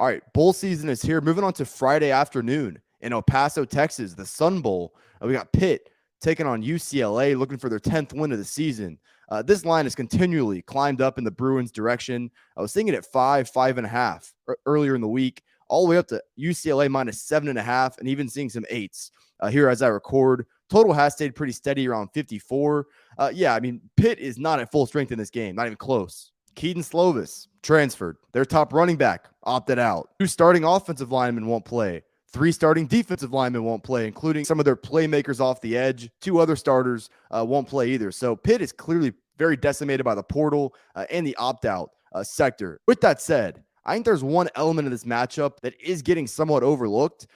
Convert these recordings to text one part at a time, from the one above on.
All right, bowl season is here. Moving on to Friday afternoon in El Paso, Texas, the Sun Bowl. We got Pitt taking on UCLA, looking for their 10th win of the season. This line has continually climbed up in the Bruins' direction. I was seeing it at 5.5 earlier in the week, all the way up to UCLA minus 7.5, and even seeing some 8s here as I record. Total has stayed pretty steady around 54. Yeah, I mean, Pitt is not at full strength in this game, not even close. Keaton Slovis transferred. Their top running back opted out. 2 starting offensive linemen won't play. 3 starting defensive linemen won't play, including some of their playmakers off the edge. 2 other starters won't play either. So Pitt is clearly very decimated by the portal and the opt-out sector. With that said, I think there's one element of this matchup that is getting somewhat overlooked.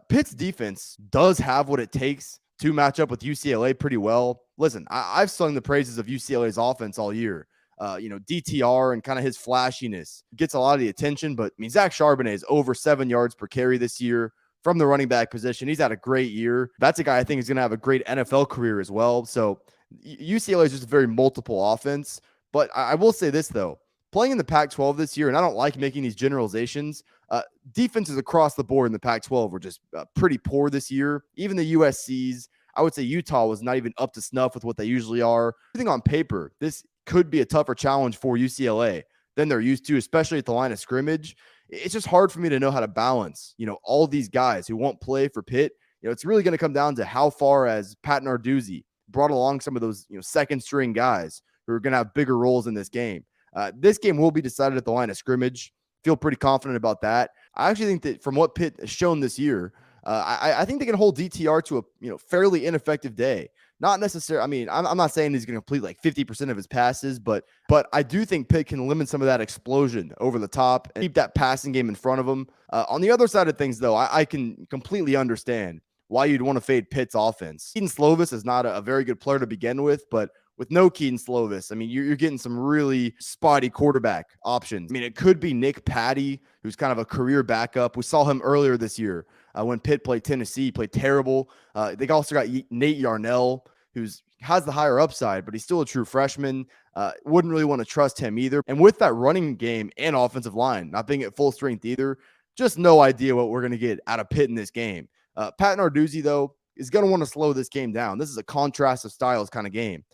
Pitt's defense does have what it takes to match up with UCLA pretty well. Listen, I've sung the praises of UCLA's offense all year. DTR and kind of his flashiness gets a lot of the attention, but I mean, Zach Charbonnet is over 7 yards per carry this year from the running back position. He's had a great year. That's a guy I think is going to have a great NFL career as well. So UCLA is just a very multiple offense. But I will say this, though, playing in the Pac-12 this year, and I don't like making these generalizations, defenses across the board in the Pac-12 were just pretty poor this year. Even the USCs, I would say Utah was not even up to snuff with what they usually are. I think on paper, this could be a tougher challenge for UCLA than they're used to, especially at the line of scrimmage. It's just hard for me to know how to balance, all these guys who won't play for Pitt. It's really going to come down to how far as Pat Narduzzi brought along some of those, second string guys who are going to have bigger roles in this game. This game will be decided at the line of scrimmage. Feel pretty confident about that. I actually think that from what Pitt has shown this year, I think they can hold DTR to a fairly ineffective day. Not necessarily. I mean, I'm not saying he's going to complete like 50% of his passes, but I do think Pitt can limit some of that explosion over the top and keep that passing game in front of him. On the other side of things, though, I can completely understand why you'd want to fade Pitt's offense. Keaton Slovis is not a very good player to begin with, but with no Keaton Slovis, I mean, you're getting some really spotty quarterback options. I mean, it could be Nick Patty, who's kind of a career backup. We saw him earlier this year when Pitt played Tennessee. He played terrible. They also got Nate Yarnell, who has the higher upside, but he's still a true freshman. Wouldn't really want to trust him either. And with that running game and offensive line not being at full strength either, just no idea what we're going to get out of Pitt in this game. Pat Narduzzi, though, is going to want to slow this game down. This is a contrast of styles kind of game.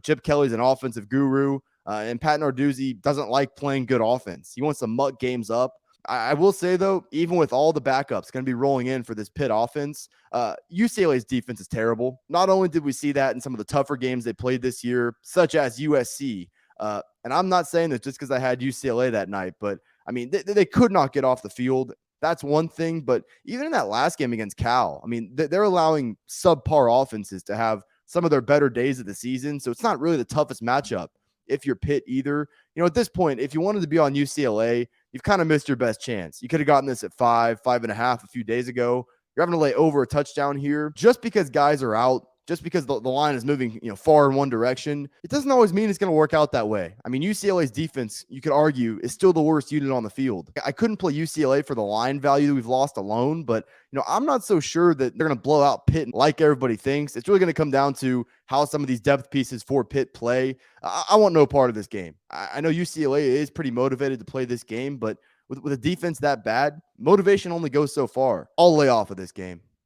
Chip Kelly's an offensive guru, and Pat Narduzzi doesn't like playing good offense. He wants to muck games up. I will say, though, even with all the backups going to be rolling in for this Pitt offense, UCLA's defense is terrible. Not only did we see that in some of the tougher games they played this year, such as USC, and I'm not saying that just because I had UCLA that night, but, I mean, they could not get off the field. That's one thing, but even in that last game against Cal, I mean, they're allowing subpar offenses to have some of their better days of the season. So it's not really the toughest matchup if you're Pitt either. At this point, if you wanted to be on UCLA, you've kind of missed your best chance. You could have gotten this at 5.5 a few days ago. You're having to lay over a touchdown here just because guys are out, just because the line is moving, far in one direction. It doesn't always mean it's going to work out that way. I mean, UCLA's defense, you could argue, is still the worst unit on the field. I couldn't play UCLA for the line value that we've lost alone, but I'm not so sure that they're going to blow out Pitt like everybody thinks. It's really going to come down to how some of these depth pieces for Pitt play. I want no part of this game. I know UCLA is pretty motivated to play this game, but with a defense that bad, motivation only goes so far. I'll lay off of this game.